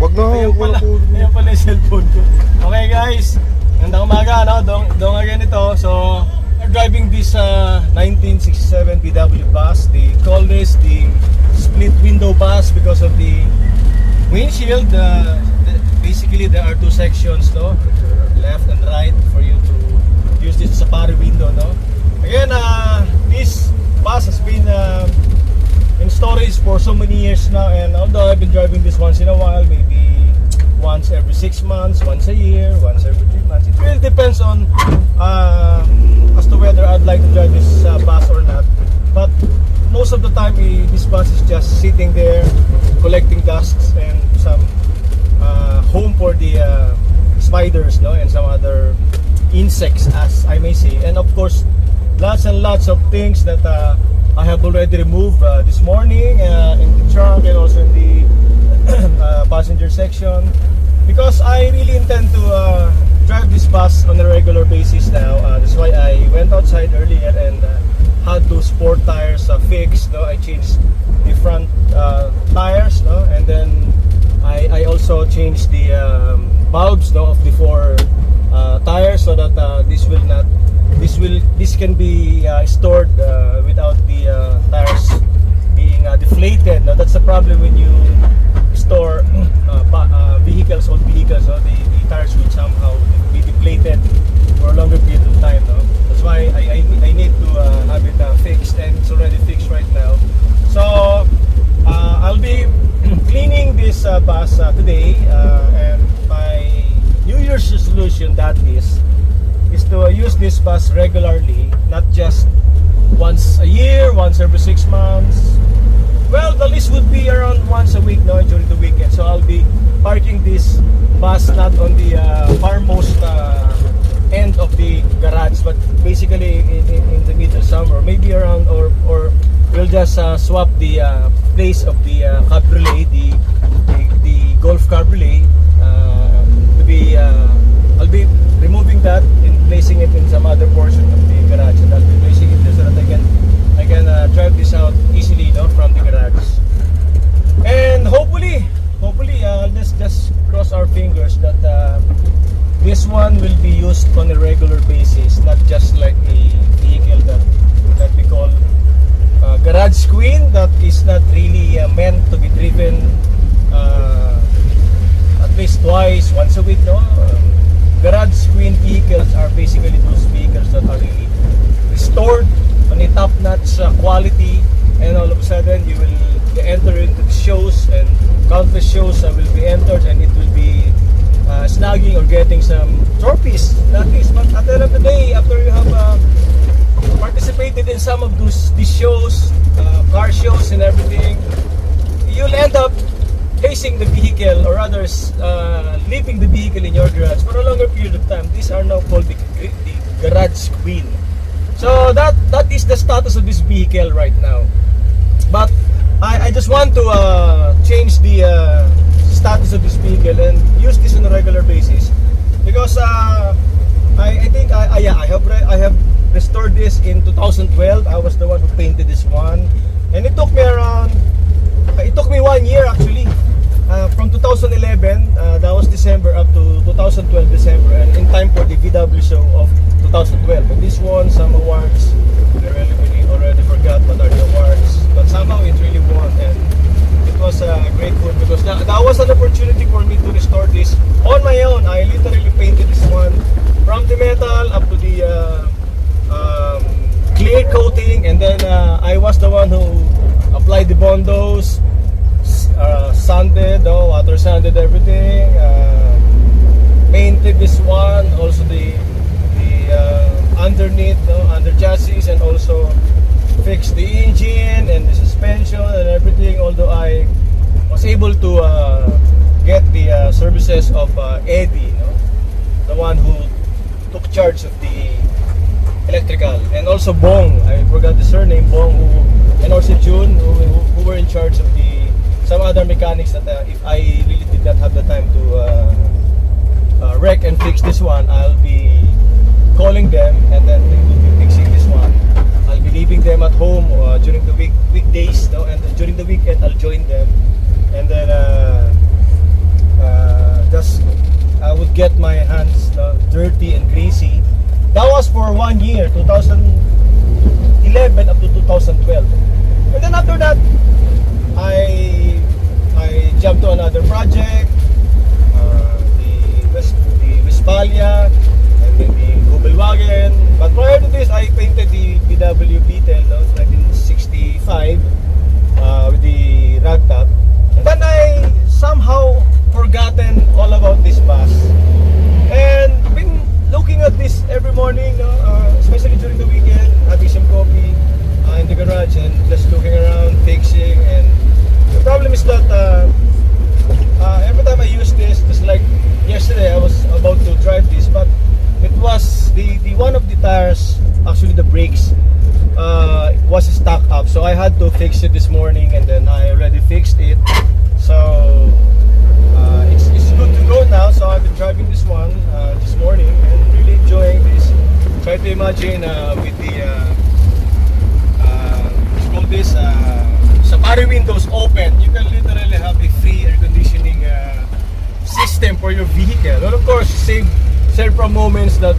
Wag na, Ayan wag pala, na po. ayan pala yung cellphone ko. Okay guys, gandang umaga, no? Dong again ito. So, we're driving this 1967 PW bus. They call this the split window bus because of the windshield. Basically, there are two sections, no? Left and right for you to use this as a power window, no? Again, this bus has been in storage for so many years now, and although I've been driving this once in a while, maybe once every 6 months, once a year, once every 3 months, it really depends on as to whether I'd like to drive this bus or not. But most of the time, this bus is just sitting there collecting dusts and some home for the spiders, no, and some other insects, as I may say. And of course, lots and lots of things that I have already removed this morning in the trunk and also in the passenger section, because I really intend to drive this bus on a regular basis now. That's why I went outside earlier and had those sport tires fixed. No? I changed the front tires, no? And then I also changed the bulbs, no, of the four tires, so that this can be stored without the tires being deflated. Now that's the problem when you store vehicles, old vehicles, so the tires will somehow be deflated for a longer period of time, no? That's why I need to have it fixed, and it's already fixed right now. So I'll be cleaning this bus today, and my New Year's resolution, that is to use this bus regularly, not just once a year, once every 6 months. Well, the least would be around once a week, no, during the weekend. So I'll be parking this bus not on the farmost end of the garage, but basically in the middle somewhere, maybe around, or we'll just swap the place of the cabriolet, the Golf cabriolet, to be I'll be removing that and placing it in some other portion of the garage, and I'll be placing it there so that I can drive this out easily, no, from the garage. And hopefully, let's just cross our fingers that this one will be used on a regular basis, not just like a vehicle that we call garage queen, that is not really meant to be driven at least once a week, no. Garage queen vehicles are basically those vehicles that are really restored on a top-notch quality, and all of a sudden you will enter into the shows, and countless shows will be entered, and it will be snagging or getting some trophies, that is. But at the end of the day, after you have participated in some of these shows, car shows and everything, you'll end up placing the vehicle, or rather leaving the vehicle in your garage for a longer period of time. These are now called the garage queen. So that is the status of this vehicle right now. But I just want to change the status of this vehicle and use this on a regular basis, because I think I have restored this in 2012. I was the one who painted this one, and it took me 1 year actually. From 2011, that was December, up to 2012 December, and in time for the VW show of 2012. But this won some awards. I really already forgot what are the awards, but somehow it really won, and it was grateful, because that was an opportunity for me to restore this on my own. I literally painted this one from the metal up to the clear coating, and then I was the one who applied the bondos, sanded, water sanded everything, painted this one, also the underneath, under chassis, and also fixed the engine and the suspension and everything. Although I was able to get the services of Eddie, the one who took charge of the electrical, and also Bong, I forgot the surname, Bong, and also June, who were in charge of some other mechanics that if I really did not have the time to wreck and fix this one, I'll be calling them, and then they will be fixing this one. I'll be leaving them at home during the weekdays, and during the weekend I'll join them, and then That was for 1 year, 2011 up to 2012. And then after that, I jumped to another project, the Westphalia, and then the Volkswagen. But prior to this, I painted the VW Beetle, 1965, with the ragtop. And then I somehow forgotten all about this bus. And been looking at this every morning, especially during the weekend, having some coffee in the garage and just looking around, fixing. And the problem is that every time I use this, just like yesterday, I was about to drive this, but it was the one of the tires, actually the brakes, was stuck up. So I had to fix it this morning, and then I already fixed it. So it's good to go now. So I've been driving this one this morning and really enjoying this. Try to imagine with the let's call this safari windows open, you can literally have a free air conditioning system for your vehicle. And of course, save from moments that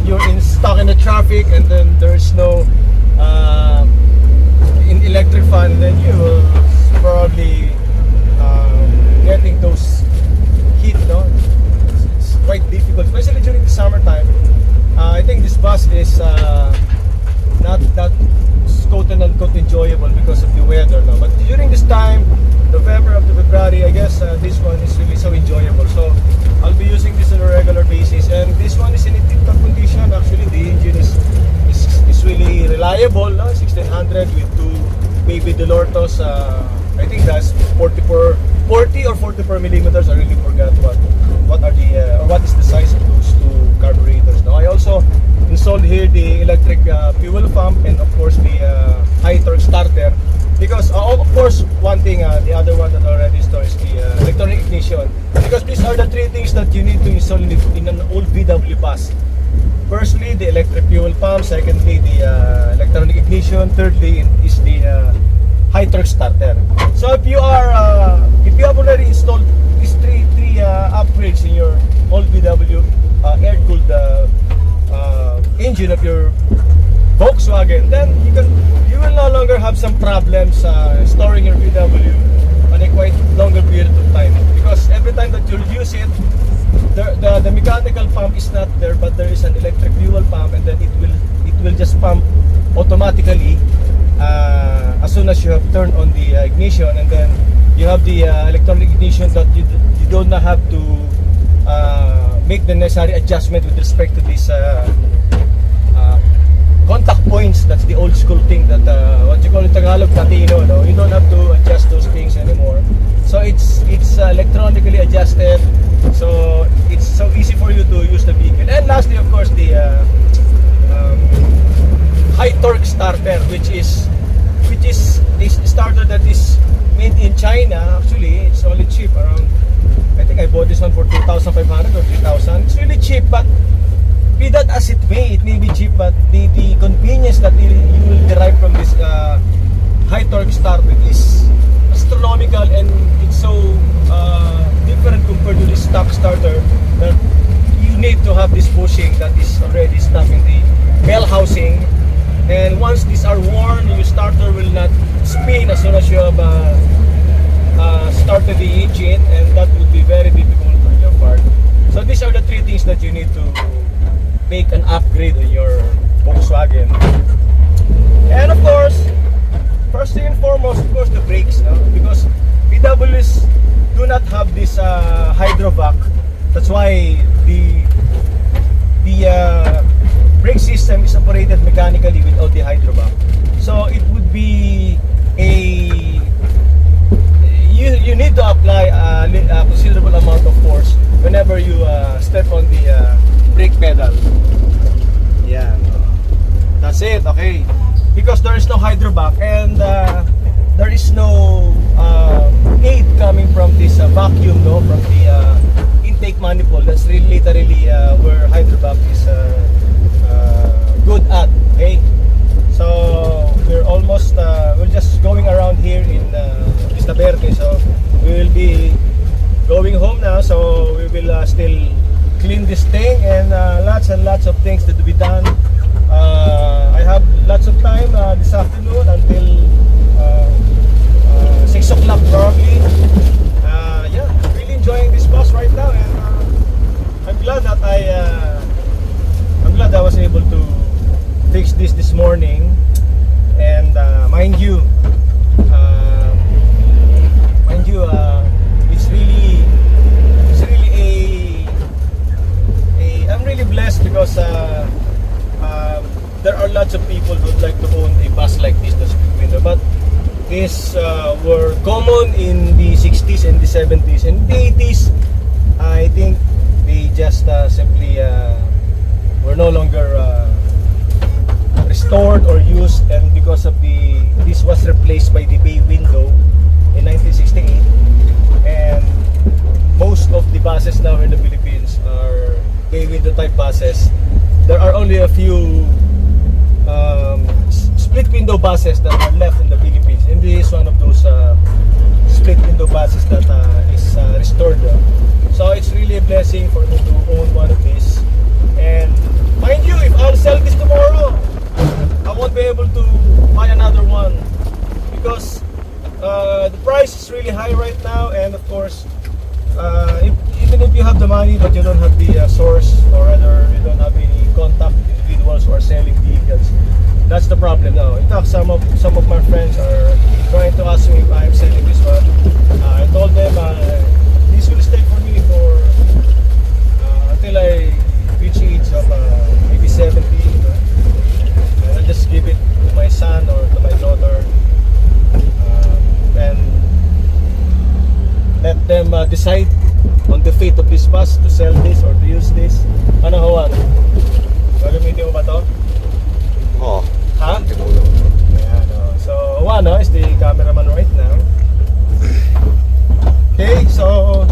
you're stuck in the traffic and then there's no in electric fan, then you will probably getting those heat, no? It's quite difficult, especially during the summertime. I think this bus is not that quote and unquote enjoyable because of the weather, no? But during this time, November up to February, I guess this one is really so enjoyable. So I'll be using this on a regular basis, and this one is in a tip-top condition. Actually, the engine is really reliable, no? 1600 with two baby Delortos. I think that's 40 or 44 millimeters. I really forgot what are the or what is the size of those two carburetors. Now I also installed here the electric fuel pump and of course the high torque starter. Because of course, one thing, the other one that already installed is the electronic ignition. Because these are the three things that you need to install in an old VW bus. Firstly, the electric fuel pump. Secondly, the electronic ignition. Thirdly, is the high torque starter. So if you have already installed these three upgrades in your old VW air-cooled engine of your Volkswagen, then you will no longer have some problems storing your VW on a quite longer period of time. Because every time that you'll use it, the mechanical pump is not there, but there is an electric fuel pump, and then it will just pump automatically as soon as you have turned on the ignition, and then you have the electronic ignition that you don't have to make the necessary adjustment with respect to this contact points. That's the old school thing that what you call in Tagalog, Latino, no? You don't have to adjust those things anymore. So it's electronically adjusted, so it's so easy for you to use the vehicle. And lastly, of course, the high torque starter, which is a starter that is made in China. Actually, it's only cheap, around, I think I bought this one for 2,500 or 3,000. It's really cheap, but be that as it may be cheap, but the convenience that you will derive from this high torque starter is astronomical, and it's so different compared to the stock starter that you need to have this bushing that is already stuck in the bell housing. And once these are worn, your starter will not spin as soon as you have started the engine, and that would be very difficult on your part. So these are the three things that you need to make an upgrade on your Volkswagen. And of course, first thing and foremost, of course, the brakes, no? Because VWs do not have this hydrovac. That's why the brake system is operated mechanically without the hydrovac. So it would be you need to apply a considerable amount of force whenever you step on the brake pedal. Yeah, that's it. Okay, because there is no hydrovac, and there is no aid coming from this vacuum, no, from the intake manifold. That's really literally where hydrovac is good at. Okay, so we're almost we're just going around here in Vista Verde, so we will be going home now. So we will still clean this thing, and lots and lots of things to be done. I have lots of time this afternoon until 6 o'clock probably. Yeah, really enjoying this bus right now, and I'm glad that I was able to fix this morning. And mind you, it's really I'm really blessed because there are lots of people who would like to own a bus like this, the split window. But these were common in the 60s and the 70s and the 80s. I think they just simply were no longer restored or used, and because of this was replaced by the bay window in 1968, and most of the buses now in the Philippines are bay window type buses. There are only a few split window buses that are left in the Philippines, and this is one of those split window buses that is restored. So it's really a blessing for me to own one of these. And mind you, if I'll sell this tomorrow, I won't be able to buy another one because the price is really high right now, and of course, even if you have the money but you don't have the source, or rather you don't have any contact with individuals who are selling vehicles, that's the problem now. In fact, some of my friends are trying to ask me if I'm selling this one. I told them this will stay for me for until I reach the age of maybe 70. And I'll just give it to my son or to my daughter, and let them decide on the fate of this bus, to sell this or to use this. Ano, Juan? Gagamitin mo ba to? Oo. Ha? Ayan, so Juan is the cameraman right now. Okay, so